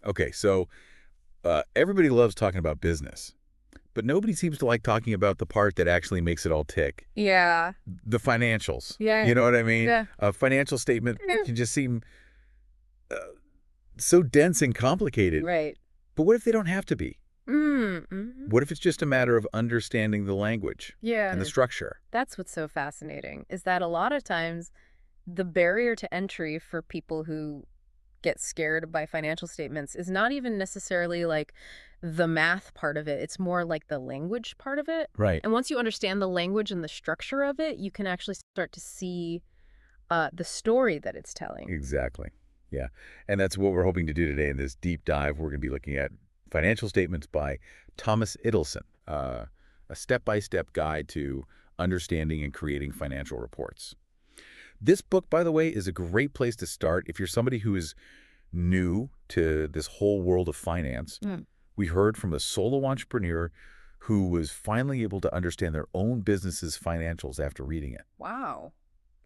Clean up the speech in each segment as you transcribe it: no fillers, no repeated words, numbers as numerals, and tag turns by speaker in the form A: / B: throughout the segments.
A: Okay, so everybody loves talking about business, but nobody seems to like talking about the part that actually makes it all tick.
B: Yeah.
A: The financials.
B: Yeah.
A: You know what I mean?
B: Yeah.
A: A financial statement
B: Yeah.
A: can just seem uh, so dense and complicated.
B: Right.
A: But what if they don't have to be?
B: Mm-hmm.
A: What if it's just a matter of understanding the language and the
B: Yeah.
A: structure?
B: That's what's so fascinating, is that a lot of times the barrier to entry for people who get scared by financial statements is not even necessarily like the math part of it. It's more like the language part of it.
A: Right.
B: And once you understand the language and the structure of it, you can actually start to see the story that it's telling.
A: Exactly. Yeah. And that's what we're hoping to do today in this deep dive. We're going to be looking at financial statements by Thomas Idelson, a step-by-step guide to understanding and creating financial reports. This book, by the way, is a great place to start if you're somebody who is new to this whole world of finance.
B: Mm.
A: We heard from a solo entrepreneur who was finally able to understand their own business's financials after reading it.
B: Wow.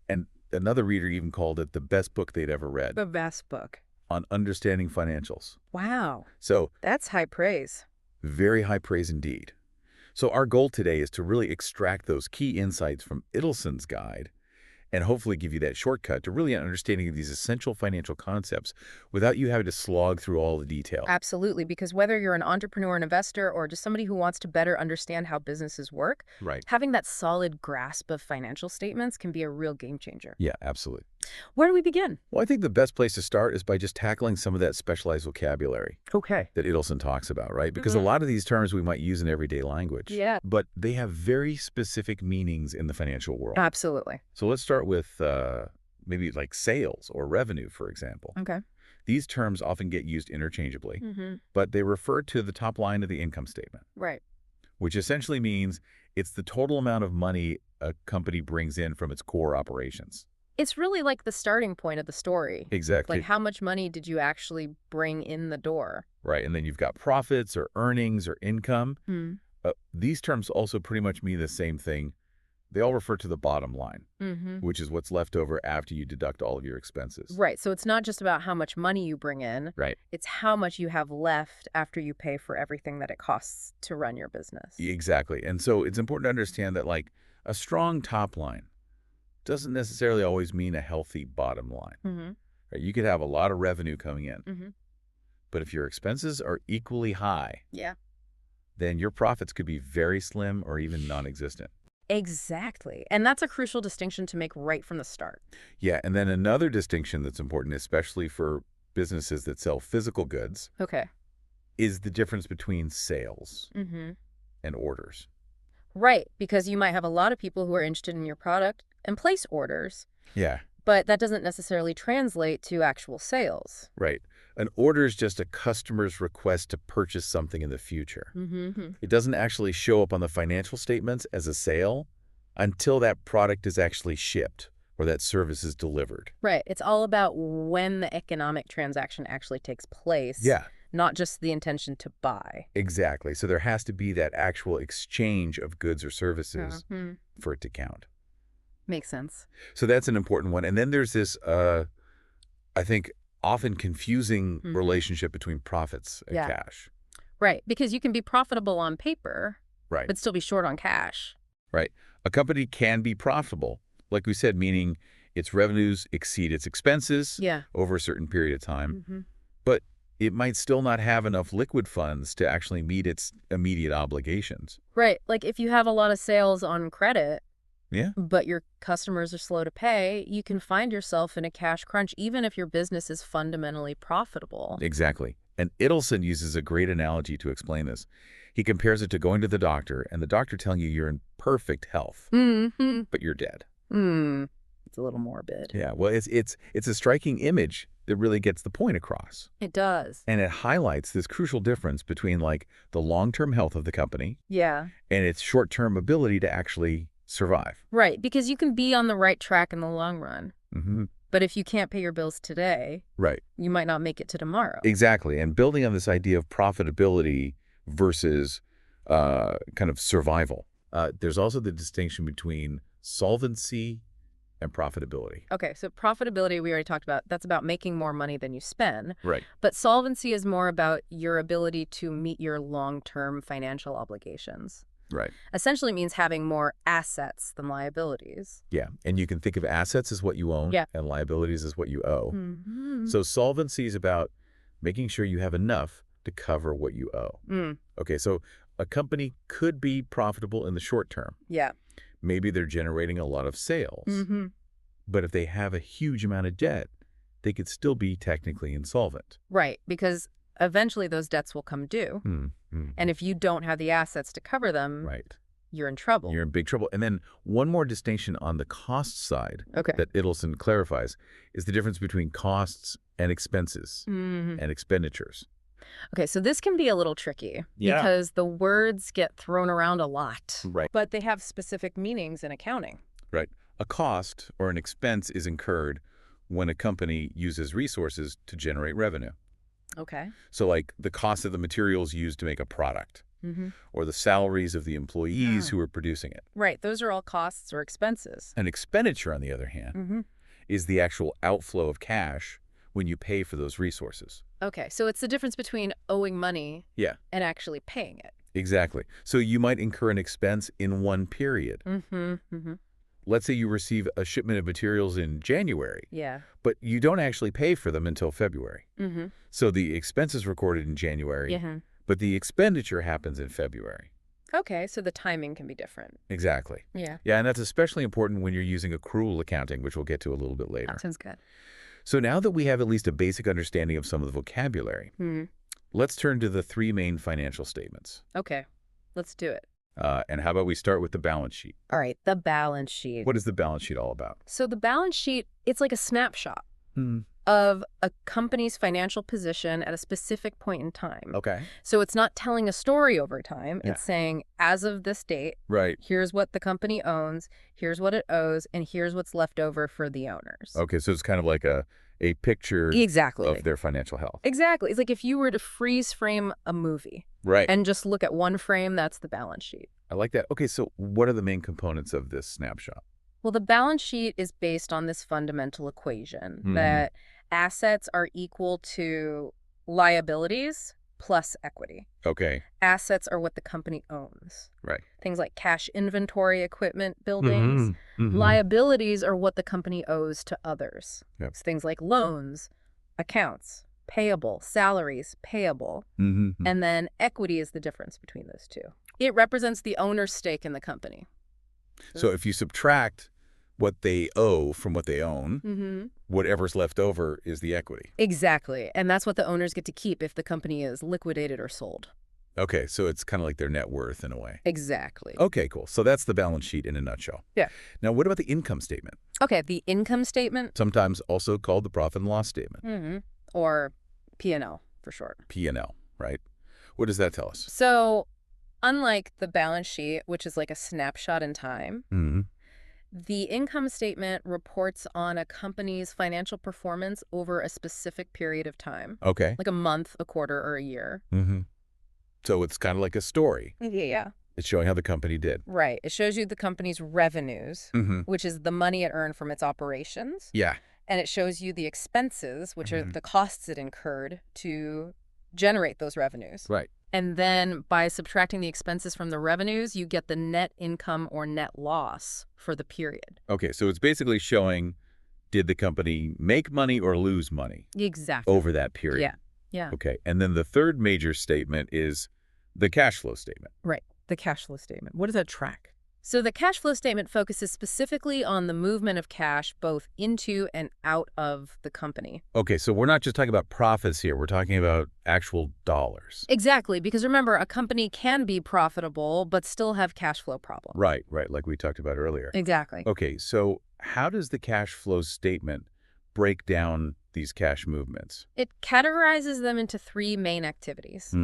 A: And another reader even called it the best book they'd ever read
B: The best book.
A: on understanding financials.
B: Wow.
A: So
B: That's high praise.
A: very high praise indeed. So our goal today is to really extract those key insights from Idelson's guide and hopefully give you that shortcut to really an understanding of these essential financial concepts without you having to slog through all the detail.
B: Absolutely, because whether you're an entrepreneur, an investor, or just somebody who wants to better understand how businesses work,
A: Right.
B: having that solid grasp of financial statements can be a real game changer.
A: Yeah, absolutely.
B: Where do we begin?
A: Well, I think the best place to start is by just tackling some of that specialized vocabulary
B: Okay.
A: that Idelson talks about, right? Because a lot of these terms we might use in everyday language,
B: Yeah.
A: but they have very specific meanings in the financial world.
B: Absolutely.
A: So let's start with maybe like sales or revenue, for example.
B: Okay.
A: These terms often get used interchangeably,
B: Mm-hmm.
A: but they refer to the top line of the income statement,
B: Right.
A: which essentially means it's the total amount of money a company brings in from its core operations.
B: It's really like the starting point of the story.
A: Exactly.
B: Like, how much money did you actually bring in the door?
A: Right. And then you've got profits or earnings or income.
B: Hmm.
A: These terms also pretty much mean the same thing. They all refer to the bottom line,
B: Mm-hmm.
A: which is what's left over after you deduct all of your expenses.
B: Right. So it's not just about how much money you bring in.
A: Right.
B: It's how much you have left after you pay for everything that it costs to run your business.
A: Exactly. And so it's important to understand that like a strong top line doesn't necessarily always mean a healthy bottom line.
B: Mm-hmm.
A: Right? You could have a lot of revenue coming in,
B: Mm-hmm.
A: but if your expenses are equally high,
B: Yeah.
A: then your profits could be very slim or even non-existent.
B: Exactly. And that's a crucial distinction to make right from the start.
A: Yeah, and then another distinction that's important, especially for businesses that sell physical goods,
B: Okay.
A: is the difference between sales
B: Mm-hmm.
A: and orders.
B: Right. Because you might have a lot of people who are interested in your product and place orders,
A: Yeah,
B: but that doesn't necessarily translate to actual sales.
A: right. An order is just a customer's request to purchase something in the future.
B: Mm-hmm.
A: It doesn't actually show up on the financial statements as a sale until that product is actually shipped or that service is delivered.
B: Right. It's all about when the economic transaction actually takes place,
A: Yeah,
B: not just the intention to buy.
A: exactly. So there has to be that actual exchange of goods or services
B: Mhm.
A: for it to count.
B: Makes sense.
A: So that's an important one. And then there's this, I think, often confusing
B: Mhm.
A: relationship between profits and
B: Yeah.
A: cash.
B: Right. Because you can be profitable on paper,
A: Right,
B: but still be short on cash.
A: right. A company can be profitable, like we said, meaning its revenues exceed its expenses
B: Yeah.
A: over a certain period of time,
B: Mm-hmm.
A: but it might still not have enough liquid funds to actually meet its immediate obligations.
B: Right. Like if you have a lot of sales on credit,
A: Yeah,
B: but your customers are slow to pay, you can find yourself in a cash crunch, even if your business is fundamentally profitable.
A: exactly. And Idelson uses a great analogy to explain this. He compares it to going to the doctor and the doctor telling you you're in perfect health,
B: Mm-hmm.
A: but you're dead.
B: It's a little morbid.
A: Yeah, well, it's a striking image that really gets the point across.
B: It does.
A: And it highlights this crucial difference between like the long-term health of the company
B: Yeah.
A: and its short-term ability to actually survive.
B: Right. Because you can be on the right track in the long run.
A: Hmm.
B: But if you can't pay your bills today,
A: Right.
B: you might not make it to tomorrow.
A: Exactly. And building on this idea of profitability versus kind of survival. There's also the distinction between solvency and profitability.
B: Okay, so profitability we already talked about. That's about making more money than you spend.
A: Right.
B: But solvency is more about your ability to meet your long-term financial obligations.
A: Right.
B: Essentially means having more assets than liabilities.
A: Yeah. And you can think of assets as what you own
B: Yeah.
A: and liabilities as what you owe.
B: Mm-hmm.
A: So solvency is about making sure you have enough to cover what you owe. Okay, so a company could be profitable in the short term.
B: Yeah.
A: Maybe they're generating a lot of sales.
B: Mm-hmm.
A: But if they have a huge amount of debt, they could still be technically insolvent.
B: Right, because eventually those debts will come due. And if you don't have the assets to cover them,
A: Right.
B: you're in trouble.
A: You're in big trouble. And then one more distinction on the cost side
B: Okay.
A: that Idelson clarifies is the difference between costs and expenses
B: Mm-hmm.
A: and expenditures.
B: Okay, so this can be a little tricky
A: Yeah.
B: because the words get thrown around a lot.
A: Right.
B: But they have specific meanings in accounting.
A: Right. A cost or an expense is incurred when a company uses resources to generate revenue.
B: Okay.
A: So like the cost of the materials used to make a product
B: Mm-hmm.
A: or the salaries of the employees who are producing it.
B: Right, those are all costs or expenses.
A: An expenditure, on the other hand,
B: Mm-hmm.
A: is the actual outflow of cash when you pay for those resources.
B: Okay, so it's the difference between owing money
A: Yeah,
B: and actually paying it.
A: exactly. So you might incur an expense in one period.
B: Mm-hmm. Mm-hmm.
A: Let's say you receive a shipment of materials in January,
B: Yeah.
A: but you don't actually pay for them until February.
B: Mm-hmm.
A: So the expense is recorded in January,
B: Yeah.
A: but the expenditure happens in February.
B: Okay, so the timing can be different.
A: Exactly.
B: Yeah.
A: Yeah, and that's especially important when you're using accrual accounting, which we'll get to a little bit later.
B: Sounds good.
A: So now that we have at least a basic understanding of some of the vocabulary,
B: Mm-hmm.
A: let's turn to the three main financial statements.
B: Okay, let's do it.
A: And how about we start with the balance sheet?
B: All right, the balance sheet.
A: What is the balance sheet all about?
B: So the balance sheet, it's like a snapshot
A: Hmm.
B: of a company's financial position at a specific point in time.
A: Okay.
B: So it's not telling a story over time.
A: Yeah.
B: It's saying, as of this date,
A: Right.
B: here's what the company owns, here's what it owes, and here's what's left over for the owners.
A: Okay, so it's kind of like a picture
B: Exactly.
A: of their financial health.
B: Exactly. It's like if you were to freeze frame a movie
A: Right.
B: and just look at one frame, that's the balance sheet.
A: I like that. Okay, so what are the main components of this snapshot?
B: Well, the balance sheet is based on this fundamental equation
A: Mhm.
B: that assets are equal to liabilities plus equity.
A: Okay.
B: Assets are what the company owns.
A: Right.
B: Things like cash inventory, equipment, buildings.
A: Mhm.
B: Liabilities are what the company owes to others.
A: Yep.
B: So things like loans, accounts, payable, salaries, payable.
A: Mhm.
B: And then equity is the difference between those two. It represents the owner's stake in the company.
A: So if you subtract what they owe from what they own,
B: Mm-hmm.
A: whatever's left over is the equity.
B: Exactly. And that's what the owners get to keep if the company is liquidated or sold.
A: Okay, so it's kind of like their net worth in a way.
B: Exactly.
A: Okay, cool. So that's the balance sheet in a nutshell.
B: Yeah.
A: Now, what about the income statement?
B: Okay, the income statement,
A: Sometimes also called the profit and loss statement,
B: or P&L for short.
A: P&L, right? What does that tell us?
B: So unlike the balance sheet, which is like a snapshot in time,
A: Mm-hmm.
B: the income statement reports on a company's financial performance over a specific period of time,
A: Okay.
B: like a month, a quarter, or a year.
A: Mm-hmm. So it's kind of like a story.
B: Yeah.
A: It's showing how the company did.
B: Right. It shows you the company's revenues,
A: Mm-hmm.
B: which is the money it earned from its operations.
A: Yeah.
B: And it shows you the expenses, which are
A: Mhm.
B: the costs it incurred to generate those revenues.
A: Right.
B: And then by subtracting the expenses from the revenues, you get the net income or net loss for the period.
A: Okay, so it's basically showing, did the company make money or lose money
B: Exactly.
A: over that period?
B: Yeah. Yeah.
A: Okay, and then the third major statement is the cash flow statement.
B: Right. The cash flow statement. What does that track? So the cash flow statement focuses specifically on the movement of cash both into and out of the company.
A: Okay, so we're not just talking about profits here. We're talking about actual dollars.
B: Exactly, because remember, a company can be profitable but still have cash flow problems.
A: Right, like we talked about earlier.
B: Exactly.
A: Okay, so how does the cash flow statement break down these cash movements?
B: It categorizes them into three main activities: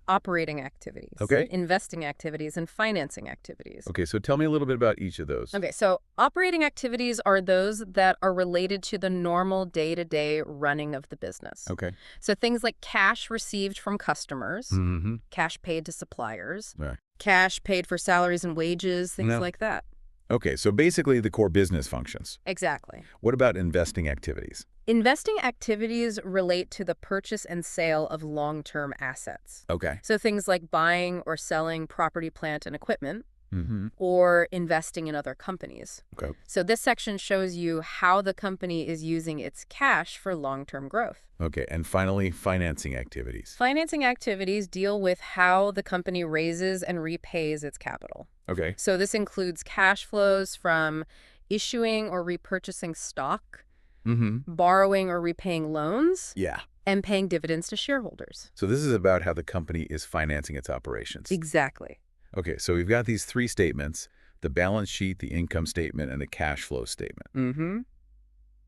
B: operating activities,
A: Okay.
B: investing activities, and financing activities.
A: Okay, so tell me a little bit about each of those.
B: Okay, so operating activities are those that are related to the normal day-to-day running of the business.
A: Okay.
B: So things like cash received from customers,
A: Mm-hmm.
B: cash paid to suppliers,
A: Right.
B: cash paid for salaries and wages, things
A: No.
B: like that.
A: Okay, so basically the core business functions.
B: Exactly.
A: What about investing activities?
B: Investing activities relate to the purchase and sale of long-term assets.
A: Okay.
B: So things like buying or selling property, plant, and equipment,
A: Mm-hmm.
B: or investing in other companies.
A: Okay.
B: So this section shows you how the company is using its cash for long-term growth.
A: Okay, and finally, financing activities.
B: Financing activities deal with how the company raises and repays its capital.
A: Okay.
B: So this includes cash flows from issuing or repurchasing stock,
A: Mm-hmm.
B: borrowing or repaying loans,
A: Yeah.
B: and paying dividends to shareholders.
A: So this is about how the company is financing its operations.
B: Exactly.
A: Okay, so we've got these three statements: the balance sheet, the income statement, and the cash flow statement.
B: Mm-hmm.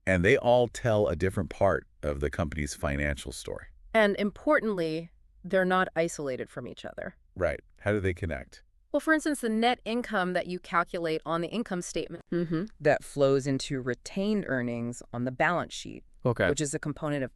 A: And they all tell a different part of the company's financial story.
B: And importantly, they're not isolated from each other.
A: Right. How do they connect?
B: Well, for instance, the net income that you calculate on the income statement that flows into retained earnings on the balance sheet,
A: Okay.
B: which is a component of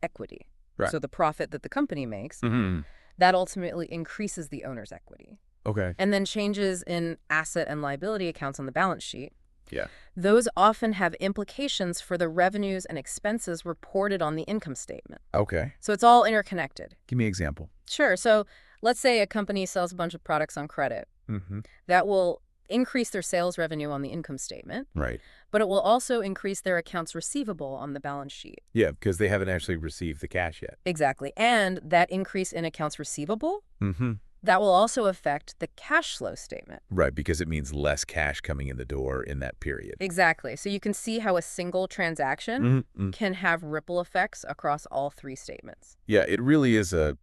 B: equity.
A: Right.
B: So the profit that the company makes,
A: Mm-hmm.
B: that ultimately increases the owner's equity.
A: Okay.
B: And then changes in asset and liability accounts on the balance sheet.
A: Yeah.
B: Those often have implications for the revenues and expenses reported on the income statement.
A: Okay.
B: So it's all interconnected.
A: Give me an example.
B: Sure. So let's say a company sells a bunch of products on credit.
A: Mm-hmm.
B: That will increase their sales revenue on the income statement,
A: Right.
B: but it will also increase their accounts receivable on the balance sheet.
A: Yeah, because they haven't actually received the cash yet.
B: Exactly. And that increase in accounts receivable,
A: Mm-hmm.
B: that will also affect the cash flow statement.
A: Right, because it means less cash coming in the door in that period.
B: Exactly. So you can see how a single transaction
A: Mm-hmm.
B: can have ripple effects across all three statements.
A: Yeah, it really is a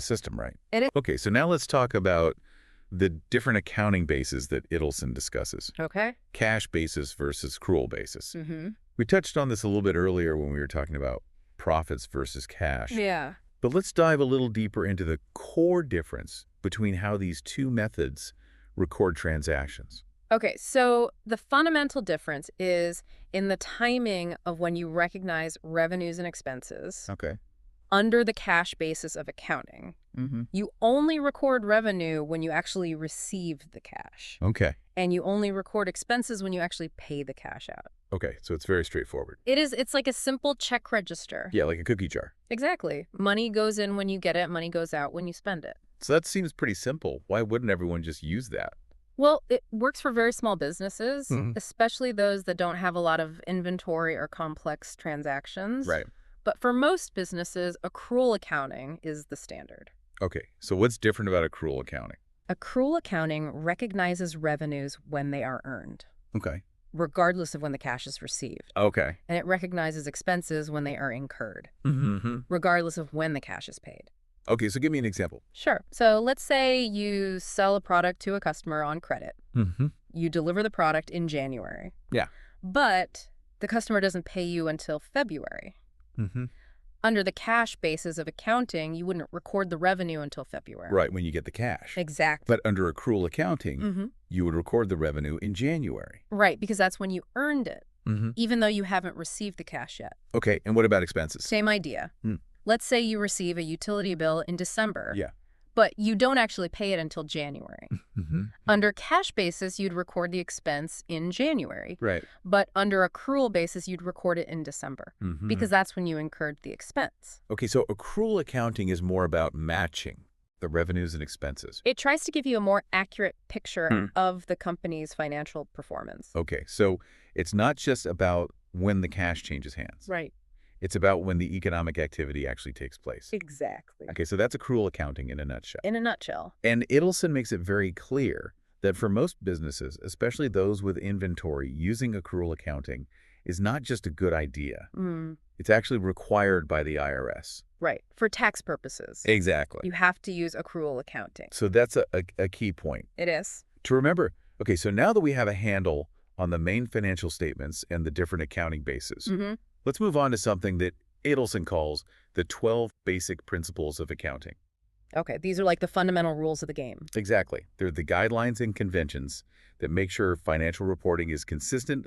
A: system, right?
B: It is.
A: Okay, so now let's talk about the different accounting bases that Idelson discusses.
B: Okay.
A: Cash basis versus accrual basis.
B: Mm-hmm.
A: We touched on this a little bit earlier when we were talking about profits versus cash.
B: Yeah.
A: But let's dive a little deeper into the core difference between how these two methods record transactions.
B: Okay, so the fundamental difference is in the timing of when you recognize revenues and expenses
A: Okay.
B: under the cash basis of accounting.
A: Mm-hmm.
B: You only record revenue when you actually receive the cash.
A: Okay.
B: And you only record expenses when you actually pay the cash out.
A: Okay, so it's very straightforward.
B: It's like a simple check register.
A: Yeah, like a cookie jar.
B: Exactly. Money goes in when you get it, money goes out when you spend it.
A: So that seems pretty simple. Why wouldn't everyone just use that?
B: Well, it works for very small businesses,
A: Mhm.
B: especially those that don't have a lot of inventory or complex transactions.
A: Right.
B: But for most businesses, accrual accounting is the standard.
A: Okay, so what's different about accrual accounting?
B: Accrual accounting recognizes revenues when they are earned,
A: Okay.
B: regardless of when the cash is received.
A: Okay.
B: And it recognizes expenses when they are incurred,
A: Mm-hmm.
B: regardless of when the cash is paid.
A: Okay, so give me an example.
B: Sure. So let's say you sell a product to a customer on credit.
A: Mm-hmm.
B: You deliver the product in January.
A: Yeah.
B: But the customer doesn't pay you until February.
A: Mm-hmm.
B: Under the cash basis of accounting, you wouldn't record the revenue until February.
A: Right, when you get the cash.
B: Exactly.
A: But under accrual accounting,
B: Mm-hmm.
A: you would record the revenue in January.
B: Right, because that's when you earned it,
A: Mm-hmm.
B: even though you haven't received the cash yet.
A: Okay, and what about expenses?
B: Same idea.
A: Hmm.
B: Let's say you receive a utility bill in December.
A: Yeah.
B: But you don't actually pay it until January.
A: Mm-hmm.
B: Under cash basis, you'd record the expense in January.
A: Right.
B: But under accrual basis, you'd record it in December
A: Mm-hmm.
B: because that's when you incurred the expense.
A: Okay, so accrual accounting is more about matching the revenues and expenses.
B: It tries to give you a more accurate picture
A: Hmm.
B: of the company's financial performance.
A: Okay, so it's not just about when the cash changes hands.
B: Right.
A: It's about when the economic activity actually takes place.
B: Exactly.
A: Okay, so that's accrual accounting in a nutshell.
B: In a nutshell.
A: And Idelson makes it very clear that for most businesses, especially those with inventory, using accrual accounting is not just a good idea. It's actually required by the IRS.
B: Right. For tax purposes.
A: Exactly.
B: You have to use accrual accounting.
A: So that's a key point
B: It is.
A: to remember. Okay, so now that we have a handle on the main financial statements and the different accounting bases,
B: Mm-hmm.
A: let's move on to something that Idelson calls the 12 basic principles of accounting.
B: Okay, these are like the fundamental rules of the game.
A: Exactly. They're the guidelines and conventions that make sure financial reporting is consistent,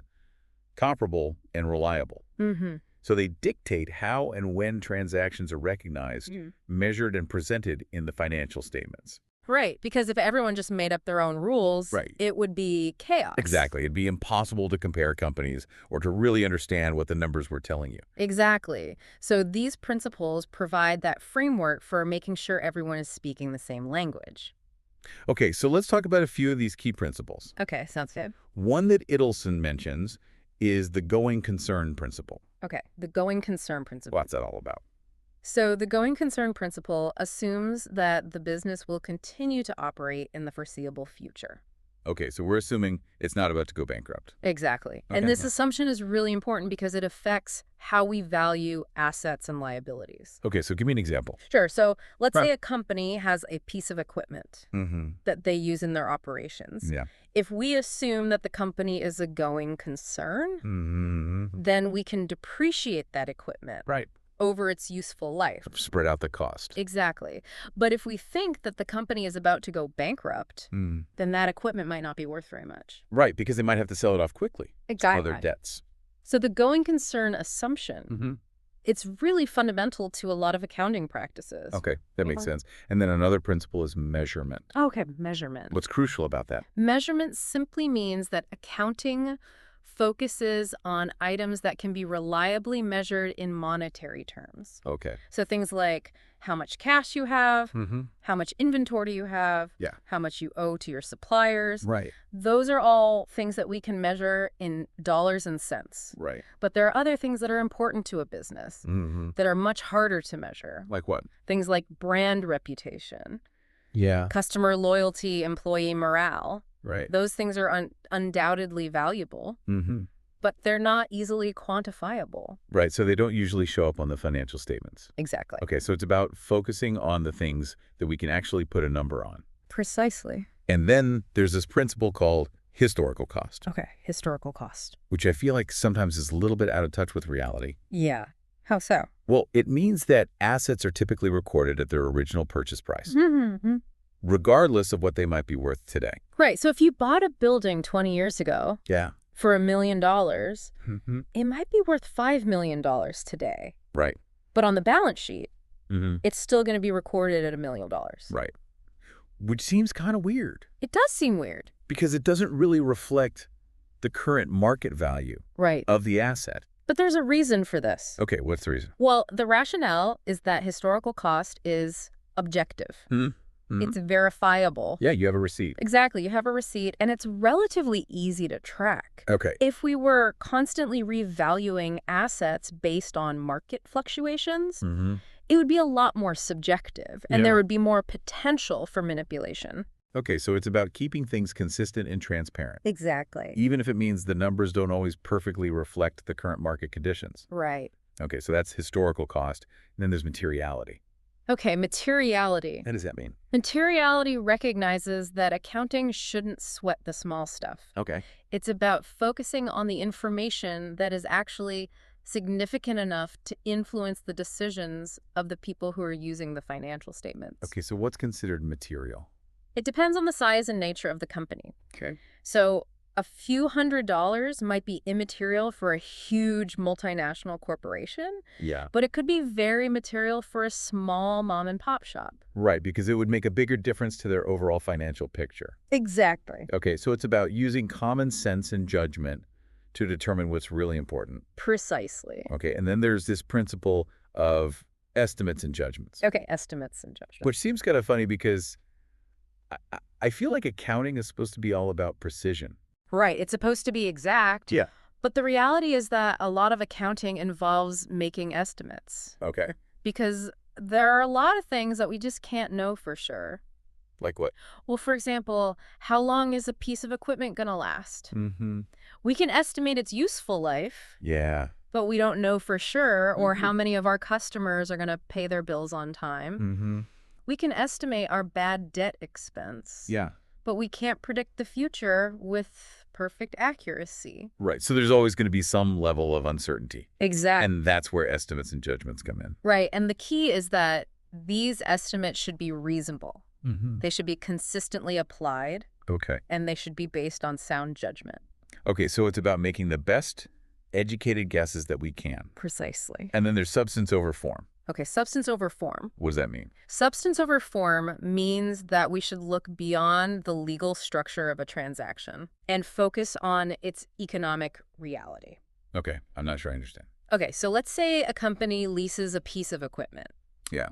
A: comparable, and reliable.
B: Mm-hmm.
A: So they dictate how and when transactions are recognized, measured, and presented in the financial statements.
B: Right, because if everyone just made up their own rules,
A: Right.
B: it would be chaos.
A: Exactly. It'd be impossible to compare companies or to really understand what the numbers were telling you.
B: Exactly. So these principles provide that framework for making sure everyone is speaking the same language.
A: Okay, so let's talk about a few of these key principles.
B: Okay, sounds good.
A: One that Idelson mentions is the going concern principle.
B: Okay, the going concern principle.
A: What's that all about?
B: So the going concern principle assumes that the business will continue to operate in the foreseeable future.
A: Okay, so we're assuming it's not about to go bankrupt.
B: Exactly.
A: Okay.
B: And this assumption is really important because it affects how we value assets and liabilities.
A: Okay, so give me an example.
B: Sure. So let's
A: Right.
B: say a company has a piece of equipment
A: Mm-hmm.
B: that they use in their operations.
A: Yeah.
B: If we assume that the company is a going concern,
A: Mm-hmm.
B: then we can depreciate that equipment
A: Right.
B: over its useful life.
A: Spread out the cost.
B: Exactly. But if we think that the company is about to go bankrupt,
A: Mm.
B: then that equipment might not be worth very much.
A: Right, because they might have to sell it off quickly. Other debts.
B: So the going concern assumption,
A: Mm-hmm.
B: it's really fundamental to a lot of accounting practices.
A: Okay, that makes
B: Mhm.
A: sense. And then another principle is measurement.
B: Okay, measurement.
A: What's crucial about that?
B: Measurement simply means that accounting focuses on items that can be reliably measured in monetary terms.
A: Okay.
B: So things like how much cash you have,
A: Mm-hmm.
B: how much inventory you have,
A: Yeah.
B: how much you owe to your suppliers.
A: Right.
B: Those are all things that we can measure in dollars and cents.
A: Right.
B: But there are other things that are important to a business
A: Mm-hmm.
B: that are much harder to measure.
A: Like what?
B: Things like brand reputation,
A: Yeah.
B: customer loyalty, employee morale.
A: Right.
B: Those things are undoubtedly valuable,
A: Mm-hmm.
B: but they're not easily quantifiable.
A: Right, so they don't usually show up on the financial statements.
B: Exactly.
A: Okay, so it's about focusing on the things that we can actually put a number on.
B: Precisely.
A: And then there's this principle called historical cost,
B: Okay, historical cost.
A: which I feel like sometimes is a little bit out of touch with reality.
B: Yeah. How so?
A: Well, it means that assets are typically recorded at their original purchase price, regardless of what they might be worth today.
B: Right. So if you bought a building 20 years ago
A: Yeah.
B: for $1 million,
A: Mm-hmm.
B: it might be worth $5 million today.
A: Right.
B: But on the balance sheet,
A: Mm-hmm.
B: it's still going to be recorded at $1 million.
A: Right. Which seems kind of weird
B: It does seem weird.
A: because it doesn't really reflect the current market value
B: Right.
A: of the asset.
B: But there's a reason for this.
A: Okay, what's the reason?
B: Well, the rationale is that historical cost is objective.
A: Mhm.
B: It's verifiable.
A: Yeah, you have a receipt.
B: Exactly. You have a receipt, and it's relatively easy to track.
A: Okay.
B: If we were constantly revaluing assets based on market fluctuations,
A: Mm-hmm.
B: it would be a lot more subjective, and
A: Yeah.
B: there would be more potential for manipulation.
A: Okay, so it's about keeping things consistent and transparent,
B: Exactly.
A: even if it means the numbers don't always perfectly reflect the current market conditions.
B: Right.
A: Okay, so that's historical cost. And then there's materiality.
B: Okay, materiality.
A: What does that mean?
B: Materiality recognizes that accounting shouldn't sweat the small stuff.
A: Okay.
B: It's about focusing on the information that is actually significant enough to influence the decisions of the people who are using the financial statements.
A: Okay, so what's considered material?
B: It depends on the size and nature of the company.
A: Okay.
B: So a few $100s might be immaterial for a huge multinational corporation,
A: Yeah.
B: but it could be very material for a small mom and pop shop.
A: Right, because it would make a bigger difference to their overall financial picture.
B: Exactly.
A: Okay, so it's about using common sense and judgment to determine what's really important.
B: Precisely.
A: Okay, and then there's this principle of estimates and judgments,
B: Okay, estimates and judgment.
A: which seems kind of funny because I feel like accounting is supposed to be all about precision.
B: Right, it's supposed to be exact.
A: Yeah.
B: But the reality is that a lot of accounting involves making estimates
A: Okay.
B: because there are a lot of things that we just can't know for sure.
A: Like what?
B: Well, for example, how long is a piece of equipment going to last?
A: Mm-hmm.
B: We can estimate its useful life,
A: Yeah.
B: but we don't know for sure or
A: Mhm.
B: how many of our customers are going to pay their bills on time.
A: Mm-hmm.
B: We can estimate our bad debt expense,
A: Yeah.
B: but we can't predict the future with perfect accuracy.
A: Right. So there's always going to be some level of uncertainty.
B: Exactly.
A: And that's where estimates and judgments come in.
B: Right. And the key is that these estimates should be reasonable.
A: Mm-hmm.
B: They should be consistently applied,
A: Okay.
B: and they should be based on sound judgment.
A: Okay, so it's about making the best educated guesses that we can.
B: Precisely.
A: And then there's substance over form.
B: Okay, substance over form.
A: What does that mean?
B: Substance over form means that we should look beyond the legal structure of a transaction and focus on its economic reality.
A: Okay, I'm not sure I understand.
B: Okay, so let's say a company leases a piece of equipment,
A: Yeah.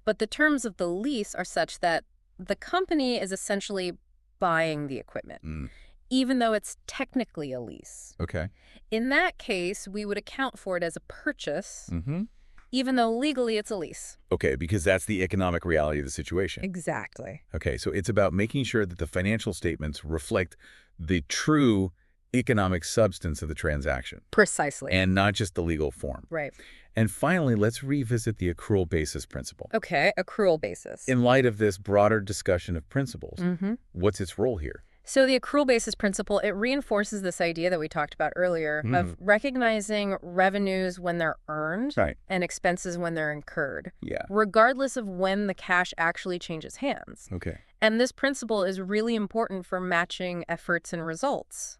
B: but the terms of the lease are such that the company is essentially buying the equipment,
A: Mm.
B: even though it's technically a lease.
A: Okay.
B: In that case, we would account for it as a purchase,
A: Mm-hmm.
B: even though legally it's a lease.
A: Okay, because that's the economic reality of the situation.
B: Exactly.
A: Okay, so it's about making sure that the financial statements reflect the true economic substance of the transaction
B: Precisely.
A: and not just the legal form.
B: Right.
A: And finally, let's revisit the accrual basis principle.
B: Okay, accrual basis.
A: In light of this broader discussion of principles, what's its role here?
B: So the accrual basis principle, it reinforces this idea that we talked about earlier of recognizing revenues when they're earned
A: Right.
B: and expenses when they're incurred,
A: Yeah.
B: regardless of when the cash actually changes hands.
A: Okay.
B: And this principle is really important for matching efforts and results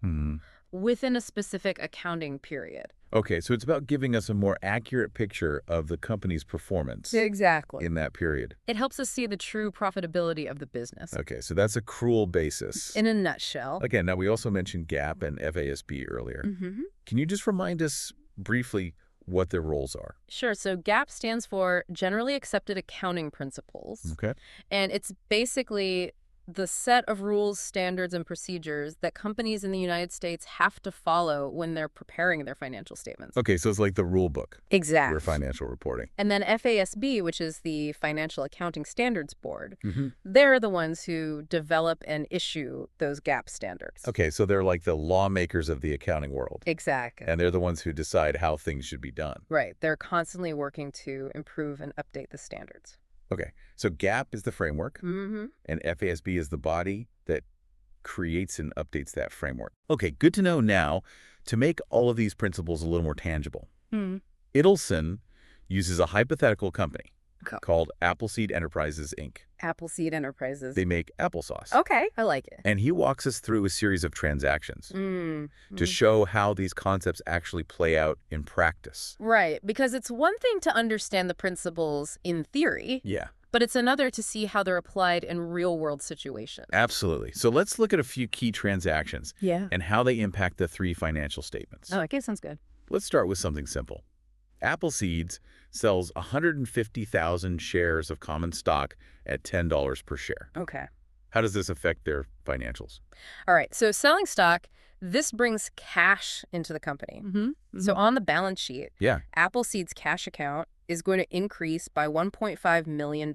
B: within a specific accounting period.
A: Okay, so it's about giving us a more accurate picture of the company's performance
B: Exactly.
A: in that period.
B: It helps us see the true profitability of the business.
A: Okay, so that's accrual basis.
B: In a nutshell.
A: Again, now we also mentioned GAAP and FASB earlier. Can you just remind us briefly what their roles are?
B: Sure. So GAAP stands for Generally Accepted Accounting Principles.
A: Okay.
B: And it's basically the set of rules, standards, and procedures that companies in the United States have to follow when they're preparing their financial statements.
A: Okay, so it's like the rule book
B: Exactly.
A: for financial reporting.
B: And then FASB, which is the Financial Accounting Standards Board,
A: Mm-hmm.
B: they're the ones who develop and issue those GAAP standards.
A: Okay, so they're like the lawmakers of the accounting world.
B: Exactly.
A: And they're the ones who decide how things should be done.
B: Right. They're constantly working to improve and update the standards.
A: Okay, so GAAP is the framework,
B: Mm-hmm.
A: and FASB is the body that creates and updates that framework. Okay, good to know now to make all of these principles a little more tangible. Idelson uses a hypothetical company
B: Okay.
A: called Appleseed Enterprises, Inc.
B: Appleseed Enterprises.
A: They make applesauce.
B: Okay. I like it.
A: And he walks us through a series of transactions to show how these concepts actually play out in practice.
B: Right, because it's one thing to understand the principles in theory,
A: Yeah,
B: but it's another to see how they're applied in real-world situations.
A: absolutely. So let's look at a few key transactions
B: Yeah.
A: and how they impact the three financial statements.
B: Oh, okay, sounds good.
A: Let's start with something simple. Appleseeds sells 150,000 shares of common stock at $10 per share.
B: Okay.
A: How does this affect their financials?
B: All right, so selling stock, this brings cash into the company. So on the balance sheet,
A: Yeah.
B: Appleseed's cash account is going to increase by $1.5 million.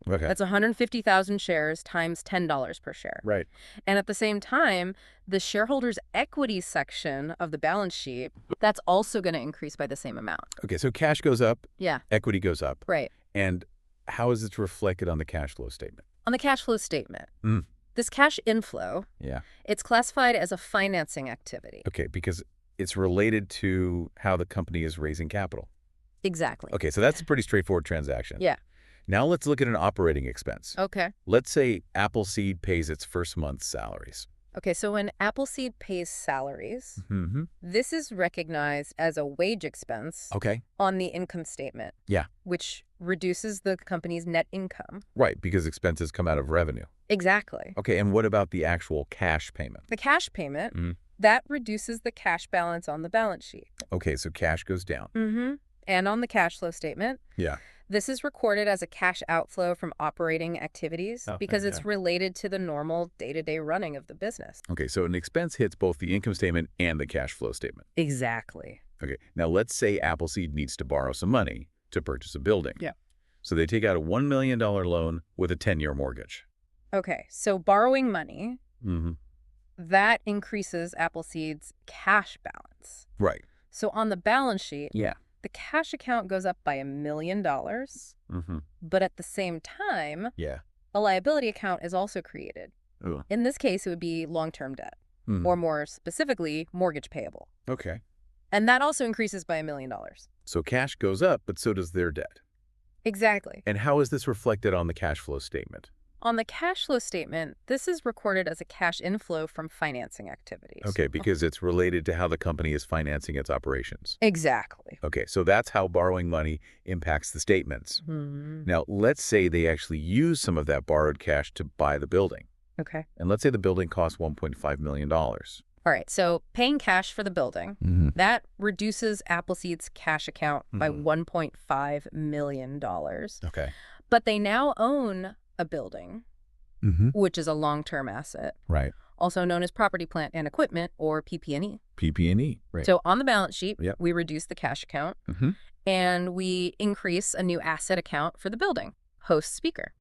A: Okay.
B: That's 150,000 shares times $10 per share.
A: Right.
B: And at the same time, the shareholders' equity section of the balance sheet, that's also going to increase by the same amount.
A: Okay, so cash goes up,
B: Yeah,
A: equity goes up.
B: right.
A: And how is it reflected on the cash flow statement?
B: On the cash flow statement,
A: Mm.
B: this cash inflow,
A: Yeah.
B: it's classified as a financing activity.
A: Okay, because it's related to how the company is raising capital.
B: Exactly.
A: Okay, so that's a pretty straightforward transaction.
B: Yeah.
A: Now let's look at an operating expense.
B: Okay.
A: Let's say Appleseed pays its first month's salaries.
B: Okay, so when Appleseed pays salaries,
A: Mm-hmm.
B: this is recognized as a wage expense
A: Okay.
B: on the income statement.
A: Yeah.
B: Which reduces the company's net income.
A: Right, because expenses come out of revenue.
B: Exactly.
A: Okay, and what about the actual cash payment?
B: The cash payment,
A: Mhm.
B: that reduces the cash balance on the balance sheet.
A: Okay, so cash goes down.
B: Mm-hmm. And on the cash flow statement,
A: Yeah.
B: this is recorded as a cash outflow from operating activities
A: Okay,
B: because it's
A: yeah.
B: related to the normal day-to-day running of the business.
A: Okay, so an expense hits both the income statement and the cash flow statement.
B: Exactly.
A: Okay, now let's say Appleseed needs to borrow some money to purchase a building.
B: Yeah.
A: So they take out a $1 million loan with a 10-year mortgage.
B: Okay, so borrowing money,
A: Mm-hmm.
B: that increases Appleseed's cash balance.
A: Right.
B: So on the balance sheet,
A: Yeah.
B: the cash account goes up by $1 million,
A: Mm-hmm.
B: but at the same time,
A: Yeah.
B: a liability account is also created.
A: Ooh.
B: In this case, it would be long-term debt,
A: Mhm.
B: or more specifically, mortgage payable.
A: Okay.
B: And that also increases by $1 million.
A: So cash goes up, but so does their debt.
B: Exactly.
A: And how is this reflected on the cash flow statement?
B: On the cash flow statement, this is recorded as a cash inflow from financing activities.
A: Okay, because it's related to how the company is financing its operations.
B: Exactly.
A: Okay, so that's how borrowing money impacts the statements.
B: Hmm.
A: Now, let's say they actually use some of that borrowed cash to buy the building.
B: Okay.
A: And let's say the building costs $1.5 million.
B: All right, so paying cash for the building,
A: Mm-hmm.
B: that reduces Appleseed's cash account by
A: Mhm.
B: $1.5 million.
A: Okay.
B: But they now own a building,
A: Mm-hmm.
B: which is a long-term asset,
A: Right.
B: also known as property, plant, and equipment, or PP&E.
A: PP&E. Right.
B: So on the balance sheet,
A: Yep.
B: we reduce the cash account,
A: Mm-hmm.
B: and we increase a new asset account for the building, host speaker.